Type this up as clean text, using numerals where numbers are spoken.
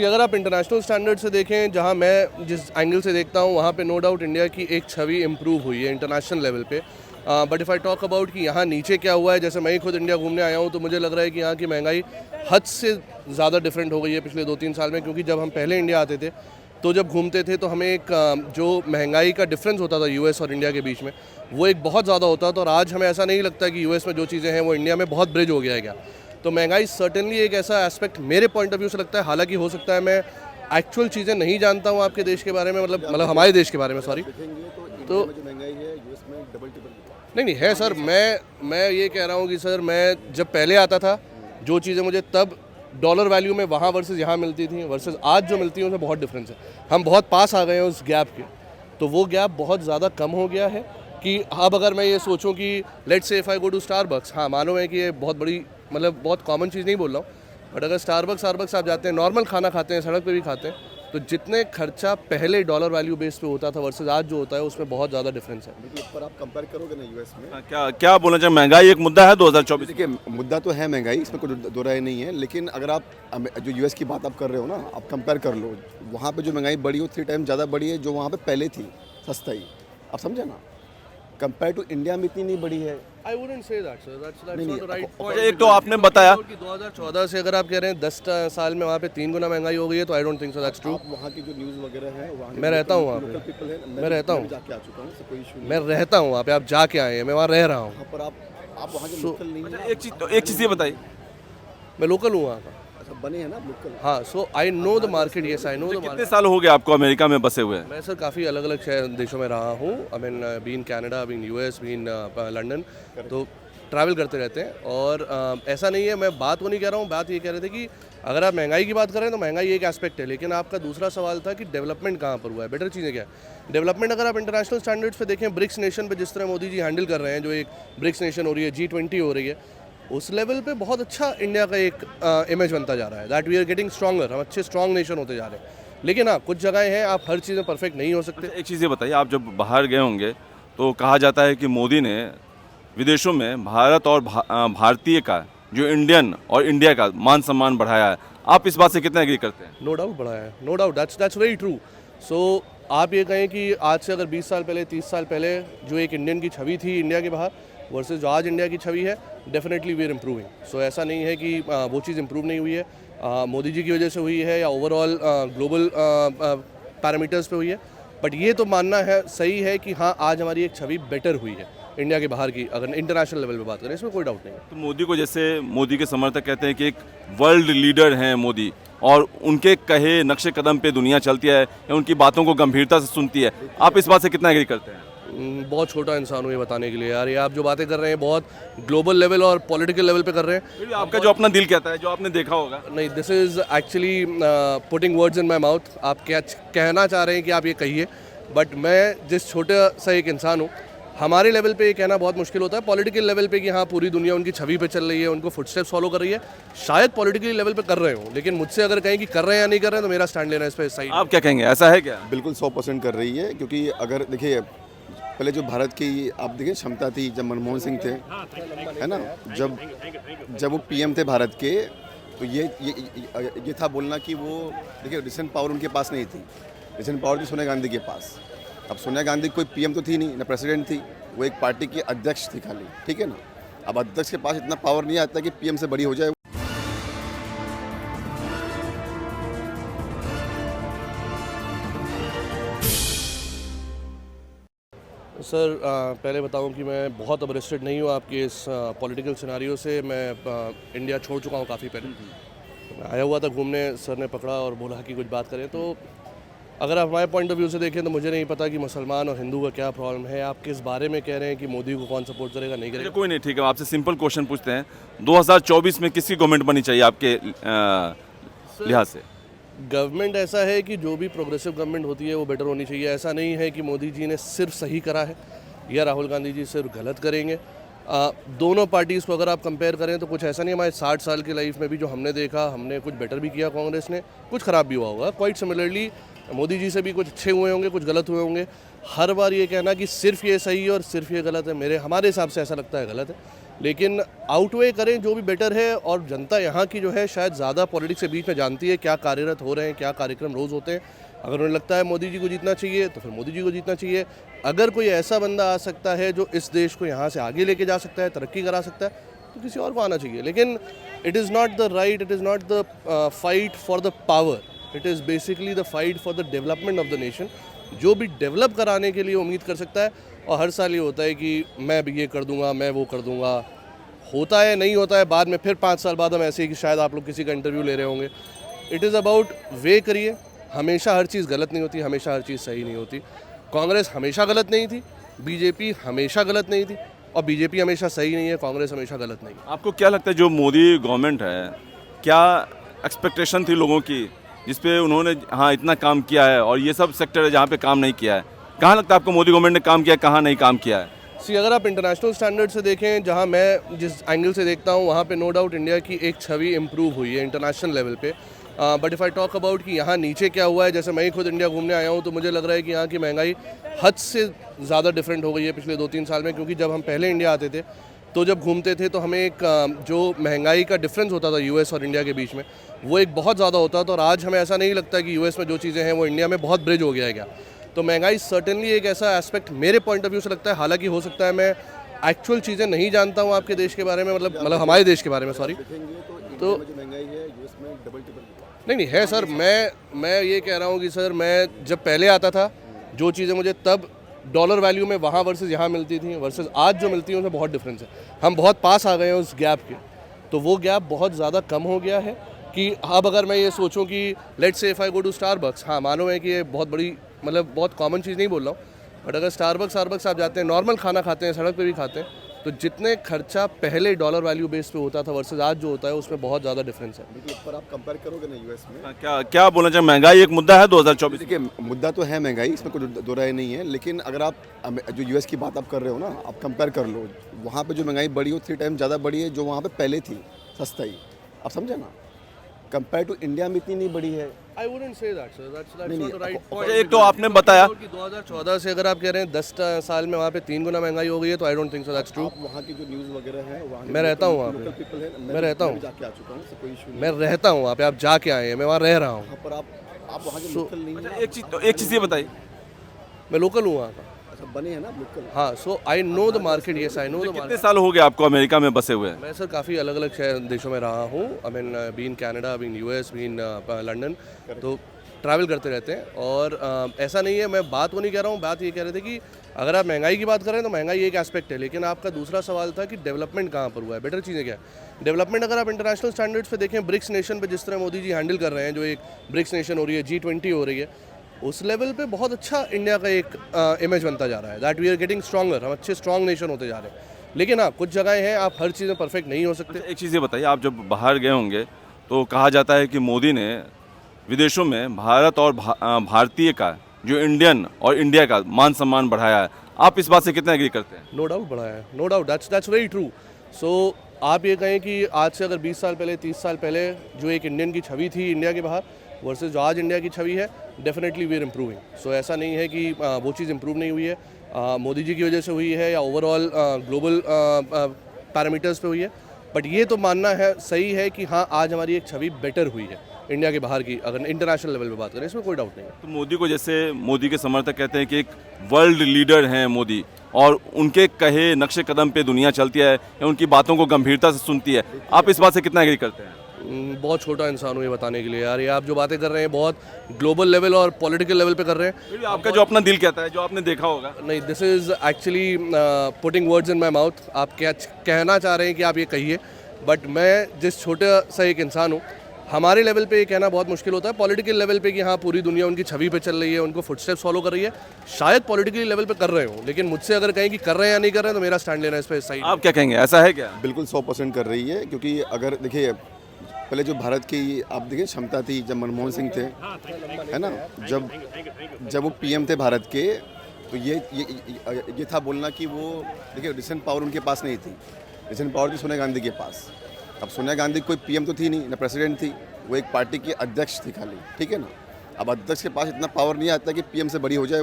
अगर आप international standard से देखें, जहां मैं जिस एंगल से देखता हूं, वहां पे नो डाउट इंडिया की एक छवि इम्प्रूव हुई है इंटरनेशनल लेवल पे। But if I talk about कि यहाँ नीचे क्या हुआ है, जैसे मैं ही खुद इंडिया घूमने आया हूँ, तो मुझे लग रहा है कि यहाँ की महंगाई हद से ज़्यादा डिफरेंट हो गई है पिछले 2-3 साल में। क्योंकि जब हम पहले इंडिया आते थे, तो जब घूमते थे तो हमें एक जो महंगाई का डिफरेंस होता था यूएस और इंडिया के बीच में, वो एक बहुत ज़्यादा होता था। और आज हमें ऐसा नहीं लगता कि यूएस में जो चीज़ें हैं वो इंडिया में बहुत ब्रिज हो गया है क्या। तो महंगाई सर्टेनली एक ऐसा एस्पेक्ट मेरे पॉइंट ऑफ व्यू से लगता है, हालांकि हो सकता है मैं एक्चुअल चीज़ें नहीं जानता हूँ आपके देश के बारे में, मतलब हमारे देश के बारे में, सॉरी। तो नहीं है सर, मैं ये कह रहा हूँ कि सर, मैं जब पहले आता था, जो चीज़ें मुझे तब डॉलर वैल्यू में वहाँ वर्सेस यहाँ मिलती थी वर्सेस आज जो मिलती है, उसमें बहुत डिफरेंस है। हम बहुत पास आ गए हैं उस गैप के, तो वो गैप बहुत ज़्यादा कम हो गया है। कि अब अगर मैं ये सोचूं कि let's say if I go to Starbucks, हाँ मालूम है कि ये बहुत बड़ी, मतलब बहुत कॉमन चीज़ नहीं बोल रहा हूँ, बट अगर स्टारबक्स आप जाते हैं, नॉर्मल खाना खाते हैं, सड़क पे भी खाते हैं, तो जितने खर्चा पहले डॉलर वैल्यू बेस पे होता था वर्सेस आज जो होता है, उसमें बहुत ज़्यादा डिफरेंस है। पर आप कंपेयर करोगे ना यूएस में, क्या क्या बोलना चाहिए, महंगाई एक मुद्दा है 2024? देखिए मुद्दा तो है महंगाई, इसमें कोई दो राय नहीं है। लेकिन अगर आप जो यूएस की बात आप कर रहे हो ना, आप कंपेयर कर लो, वहाँ पे जो महंगाई बढ़ी हो 3 टाइम ज़्यादा बढ़ी है जो वहाँ पे पहले थी सस्ता ही। आप समझे ना, कंपेयर टू इंडिया में इतनी नहीं बढ़ी है। I wouldn't say that, sir. That's not the right. अच्छा, एक तो आपने बताया कि 2014 से अगर आप कह रहे हैं 10 साल में वहाँ पे 3 गुना महंगाई हो गई है, तो I don't think so that's true. आप वहाँ की जो न्यूज़ वगैरह है, वहाँ मैं रहता हूँ वहाँ पे, पीपल है, मैं रहता हूँ, जाके आ चुका हूँ, इससे कोई इशू नहीं। मैं रहता हूँ वहाँ पे, आप जाके आए हैं, मैं वहाँ रह रहा हूँ। वहाँ पर आप वहाँ के लोकल नहीं अच्छा, है। एक चीज़ ये बताइए, मैं लोकल हूँ वहाँ का। अच्छा, बने हैं ना लोकल। हाँ, so I know the market, yes I know the कितने मार्केट। साल हो गए आपको अमेरिका में बसे हुए? मैं सर काफ़ी अलग अलग शहर देशों में रहा हूँ। I mean been Canada, been US, been London, तो ट्रैवल करते रहते हैं। और ऐसा नहीं है, मैं बात वो नहीं कह रहा हूँ, बात ये कह रहे थे कि अगर आप महंगाई की बात करें तो महंगाई एक एस्पेक्ट है, लेकिन आपका दूसरा सवाल था कि डेवलपमेंट कहाँ पर हुआ है, बेटर चीज़ें क्या है। डेवलपमेंट अगर आप इंटरनेशनल स्टैंडर्ड्स पे देखें, ब्रिक्स नेशन पे जिस तरह मोदी जी हैंडल कर रहे हैं, जो एक ब्रिक्स नेशन हो रही है, G20 हो रही है, उस लेवल पे बहुत अच्छा इंडिया का एक इमेज बनता जा रहा है, that we are getting stronger, हम अच्छे स्ट्रॉन्ग नेशन होते जा रहे हैं। लेकिन हाँ, कुछ जगहें हैं, आप हर चीज़ में परफेक्ट नहीं हो सकते। एक चीज़ ये बताइए, आप जब बाहर गए होंगे तो कहा जाता है कि मोदी ने विदेशों में भारत और भारतीय का, जो इंडियन और इंडिया का मान सम्मान बढ़ाया है। आप इस बात से कितना एग्री करते हैं? नो डाउट बढ़ाया है, no doubt, that's very true. So आप ये कहें कि आज से अगर 20 साल पहले, 30 साल पहले जो एक इंडियन की छवि थी इंडिया के बाहर वर्सेस जो आज इंडिया की छवि है, डेफिनेटली वी आर इम्प्रूविंग। सो ऐसा नहीं है कि वो चीज़ इम्प्रूव नहीं हुई है, मोदी जी की वजह से हुई है या ओवरऑल ग्लोबल पैरामीटर्स पे हुई है। बट ये तो मानना है, सही है कि हाँ, आज हमारी एक छवि बेटर हुई है इंडिया के बाहर की, अगर इंटरनेशनल लेवल पे बात करें, इसमें कोई डाउट नहीं है। तो मोदी को, जैसे मोदी के समर्थक कहते हैं कि एक वर्ल्ड लीडर हैं मोदी, और उनके कहे नक्शे कदम पे दुनिया चलती है या उनकी बातों को गंभीरता से सुनती है। आप इस बात से कितना एग्री करते हैं? बहुत छोटा इंसान हूँ ये बताने के लिए यार, ये आप जो बातें कर रहे हैं बहुत ग्लोबल लेवल और पॉलिटिकल लेवल पे कर रहे हैं। फिर भी आपका जो अपना दिल कहता है, जो आपने देखा होगा। नहीं, this is actually putting words in my mouth. आप क्या कहना चाह रहे हैं कि आप ये कहिए, बट मैं जिस छोटा सा एक इंसान हूँ, हमारे लेवल पे ये कहना बहुत मुश्किल होता है। पॉलिटिकल लेवल पे कि हाँ पूरी दुनिया उनकी छवि पे चल रही है, उनको फुटस्टेप्स फॉलो कर रही है, शायद पॉलिटिकल लेवल पे कर रहे हो, लेकिन मुझसे अगर कहें कि कर रहे हैं या नहीं कर रहे हैं, तो मेरा स्टैंड लेना इस पर सही। आप क्या कहेंगे, ऐसा है क्या? बिल्कुल 100% कर रही है। क्योंकि अगर देखिए, पहले जो भारत की आप देखिए क्षमता थी जब मनमोहन सिंह थे, है ना, जब वो पीएम थे भारत के, तो ये था बोलना कि वो, देखिए डिसीजन पावर उनके पास नहीं थी, डिसीजन पावर थी सोनिया गांधी के पास। अब सोनिया गांधी कोई पीएम तो थी नहीं, ना प्रेसिडेंट थी, वो एक पार्टी की अध्यक्ष थी खाली, ठीक है ना। अब अध्यक्ष के पास इतना पावर नहीं आता कि पीएम से बड़ी हो जाए। सर पहले बताऊं कि मैं बहुत अब रेस्टेड नहीं हूँ आपके इस पॉलिटिकल सिनारियो से। मैं इंडिया छोड़ चुका हूँ काफ़ी पहले। मैं आया हुआ था घूमने, सर ने पकड़ा और बोला कि कुछ बात करें। तो अगर आप हमारे पॉइंट ऑफ व्यू से देखें तो मुझे नहीं पता कि मुसलमान और हिंदू का क्या प्रॉब्लम है। आप किस बारे में कह रहे हैं कि मोदी को कौन सपोर्ट करेगा, नहीं करेगा? कोई नहीं, ठीक है, आपसे सिंपल क्वेश्चन पूछते हैं। 2024 में किसकी गवर्नमेंट बननी चाहिए आपके लिहाज से? गवर्नमेंट ऐसा है कि जो भी प्रोग्रेसिव गवर्नमेंट होती है वो बेटर होनी चाहिए। ऐसा नहीं है कि मोदी जी ने सिर्फ सही करा है या राहुल गांधी जी सिर्फ गलत करेंगे। दोनों पार्टीज़ को अगर आप कंपेयर करें तो कुछ ऐसा नहीं, हमारे 60 साल की लाइफ में भी जो हमने देखा, हमने कुछ बेटर भी किया कांग्रेस ने, कुछ ख़राब भी हुआ होगा। क्वाइट सिमिलरली मोदी जी से भी कुछ अच्छे हुए होंगे, कुछ गलत हुए होंगे। हर बार ये कहना कि सिर्फ ये सही है और सिर्फ ये गलत है, हमारे हिसाब से ऐसा लगता है गलत है। लेकिन आउटवे करें जो भी बेटर है। और जनता यहाँ की जो है शायद ज़्यादा पॉलिटिक्स के बीच में जानती है क्या कार्यरत हो रहे हैं, क्या कार्यक्रम रोज़ होते हैं। अगर उन्हें लगता है मोदी जी को जीतना चाहिए तो फिर मोदी जी को जीतना चाहिए। अगर कोई ऐसा बंदा आ सकता है जो इस देश को यहाँ से आगे लेके जा सकता है, तरक्की करा सकता है, तो किसी और को आना चाहिए। लेकिन it is not the right, it is not the fight for the power, it is basically the fight for the development of the nation. जो भी डेवलप कराने के लिए उम्मीद कर सकता है। और हर साल ये होता है कि मैं भी ये कर दूंगा, मैं वो कर दूंगा, होता है नहीं होता है बाद में, फिर 5 साल बाद हम ऐसे ही कि शायद आप लोग किसी का इंटरव्यू ले रहे होंगे। इट इज़ अबाउट वे करिए। हमेशा हर चीज़ गलत नहीं होती, हमेशा हर चीज़ सही नहीं होती। कांग्रेस हमेशा गलत नहीं थी, बीजेपी हमेशा गलत नहीं थी, और बीजेपी हमेशा सही नहीं है, कांग्रेस हमेशा गलत नहीं है। आपको क्या लगता है जो मोदी गवर्नमेंट है, क्या एक्सपेक्टेशन थी लोगों की जिस पे उन्होंने हाँ इतना काम किया है, और ये सब सेक्टर है जहाँ पे काम नहीं किया है? कहाँ लगता है आपको मोदी गवर्नमेंट ने काम किया है, कहाँ नहीं काम किया है? अगर आप इंटरनेशनल स्टैंडर्ड से देखें, जहाँ मैं जिस एंगल से देखता हूँ, वहाँ पे नो डाउट इंडिया की एक छवि इम्प्रूव हुई है इंटरनेशनल लेवल पे। But if I talk about कि यहाँ नीचे क्या हुआ है, जैसे मैं ही खुद इंडिया घूमने आया हूँ, तो मुझे लग रहा है कि यहाँ की महंगाई हद से ज़्यादा डिफरेंट हो गई है पिछले 2-3 साल में। क्योंकि जब हम पहले इंडिया आते थे तो जब घूमते थे तो हमें एक जो महंगाई का डिफरेंस होता था यूएस और इंडिया के बीच में, वो एक बहुत ज़्यादा होता था। और आज हमें ऐसा नहीं लगता कि यूएस में जो चीज़ें हैं वो इंडिया में बहुत ब्रिज हो गया है क्या। तो महंगाई सर्टेनली एक ऐसा एस्पेक्ट मेरे पॉइंट ऑफ व्यू से लगता है। हालांकि हो सकता है मैं एक्चुअल चीज़ें नहीं जानता हूँ आपके देश के बारे में, मतलब हमारे देश के बारे में, सॉरी। तो जो महंगाई है यूएस में डबल ट्रिपल नहीं है सर, मैं ये कह रहा हूँ कि सर मैं जब पहले आता था, जो चीज़ें मुझे तब डॉलर वैल्यू में वहाँ वर्सेस यहाँ मिलती थी वर्सेस आज जो मिलती है उसमें बहुत डिफरेंस है। हम बहुत पास आ गए हैं उस गैप के, तो वो गैप बहुत ज़्यादा कम हो गया है। कि अब अगर मैं ये सोचूं कि let's say if I go to Starbucks, हाँ मानो है कि ये बहुत बड़ी, मतलब बहुत कॉमन चीज़ नहीं बोल रहा हूँ, बट अगर स्टारबक्स आप जाते हैं, नॉर्मल खाना खाते हैं, सड़क पे भी खाते हैं, तो जितने खर्चा पहले डॉलर वैल्यू बेस पे होता था वर्सेस आज जो होता है उसमें बहुत ज़्यादा डिफरेंस है। पर आप कंपेयर करोगे ना यूएस में, क्या क्या बोलना चाहिए, महंगाई एक मुद्दा है 2024? देखिए मुद्दा तो है महंगाई, इसमें कोई दो राय नहीं है। लेकिन अगर आप जो यूएस की बात आप कर रहे हो ना, आप कंपेयर कर लो, वहाँ पे जो महंगाई बढ़ी हो 3 टाइम ज़्यादा बढ़ी है जो वहाँ पे पहले थी सस्ताई। आप समझे ना, कंपेयर टू इंडिया में इतनी नहीं बढ़ी है। I wouldn't say that, sir. That's नहीं, not the right point. एक तो आपने बताया कि 2014 से अगर आप कह रहे हैं 10 साल में वहाँ पे 3 गुना महंगाई हो गई है, तो I don't think so that's true. आप वहाँ की जो न्यूज़ वगैरह है, वहाँ मैं रहता हूँ वहाँ पे, पीपल है, मैं रहता हूँ, जाके आ चुका हूँ, कोई इशू नहीं। मैं रहता हूँ वहाँ पे, आप जाके आए हैं, मैं वहाँ रह रहा हूँ, वहाँ पर आप वहाँ के लोकल नहीं है। एक चीज़ ये बताइए, मैं लोकल हूँ वहाँ का। अच्छा, बने हैं ना लोकल? हाँ, so I know the market, yes I know the कितने मार्केट। साल हो गए आपको अमेरिका में बसे हुए? मैं सर काफ़ी अलग अलग शहर देशों में रहा हूँ। I mean been Canada, been US, been London, तो ट्रैवल करते रहते हैं। और ऐसा नहीं है, मैं बात वो नहीं कह रहा हूँ, बात ये कह रहे थे कि अगर आप महंगाई की बात करें तो महंगाई एक एस्पेक्ट है, लेकिन आपका दूसरा सवाल था कि डेवलपमेंट कहाँ पर हुआ है, बेटर चीज़ें क्या है। डेवलपमेंट अगर आप इंटरनेशनल स्टैंडर्ड्स पे देखें, ब्रिक्स नेशन पे जिस तरह मोदी जी हैंडल कर रहे हैं, जो एक ब्रिक्स नेशन हो रही है, G20 हो रही है, उस लेवल पे बहुत अच्छा इंडिया का एक इमेज बनता जा रहा है, that we are getting stronger, हम अच्छे स्ट्रॉन्ग नेशन होते जा रहे हैं। लेकिन हाँ, कुछ जगहें हैं आप हर चीज़ में परफेक्ट नहीं हो सकते। एक चीज़ ये बताइए, आप जब बाहर गए होंगे तो कहा जाता है कि मोदी ने विदेशों में भारत और भारतीय का, जो इंडियन और इंडिया का मान सम्मान बढ़ाया है। आप इस बात से कितना एग्री करते हैं? नो डाउट बढ़ा है, no doubt, that's very true. So आप ये कहें कि आज से अगर 20 साल पहले, 30 साल पहले जो एक इंडियन की छवि थी इंडिया के बाहर वर्सेस जो आज इंडिया की छवि है, डेफिनेटली वी आर इम्प्रूविंग। सो ऐसा नहीं है कि वो चीज़ इम्प्रूव नहीं हुई है, मोदी जी की वजह से हुई है या ओवरऑल ग्लोबल पैरामीटर्स पे हुई है। बट ये तो मानना है, सही है कि हाँ आज हमारी एक छवि बेटर हुई है इंडिया के बाहर की, अगर इंटरनेशनल लेवल पे बात करें, इसमें कोई डाउट नहीं है। तो मोदी को, जैसे मोदी के समर्थक कहते हैं कि एक वर्ल्ड लीडर हैं मोदी, और उनके कहे नक्शे कदम पे दुनिया चलती है या उनकी बातों को गंभीरता से सुनती है। आप इस बात से कितना एग्री करते हैं? बहुत छोटा इंसान हूँ ये बताने के लिए यार, ये आप जो बातें कर रहे हैं बहुत ग्लोबल लेवल और पॉलिटिकल लेवल पे कर रहे हैं। फिर भी आपका जो अपना दिल कहता है, जो आपने देखा होगा। नहीं, this is actually putting words in my mouth. आप क्या कहना चाह रहे हैं कि आप ये कहिए, बट मैं जिस छोटा सा एक इंसान हूँ, हमारे लेवल पे ये कहना बहुत मुश्किल होता है। पॉलिटिकल लेवल पे कि हाँ पूरी दुनिया उनकी छवि पे चल रही है, उनको फुटस्टेप्स फॉलो कर रही है, शायद पॉलिटिकली लेवल पे कर रहे हो, लेकिन मुझसे अगर कहें कि कर रहे हैं या नहीं कर रहे हैं, तो मेरा स्टैंड लेना इस पर सही। आप क्या कहेंगे, ऐसा है क्या? बिल्कुल 100% कर रही है। क्योंकि अगर देखिए पहले जो भारत की आप देखिए क्षमता थी जब मनमोहन सिंह थे, है ना, जब वो पीएम थे भारत के, तो ये था बोलना कि वो देखिए डिसीजन पावर उनके पास नहीं थी, डिसीजन पावर थी सोनिया गांधी के पास। अब सोनिया गांधी कोई पीएम तो थी नहीं, ना प्रेसिडेंट थी, वो एक पार्टी की अध्यक्ष थी खाली, ठीक है ना। अब अध्यक्ष के पास इतना पावर नहीं आता कि पीएम से बड़ी हो जाए।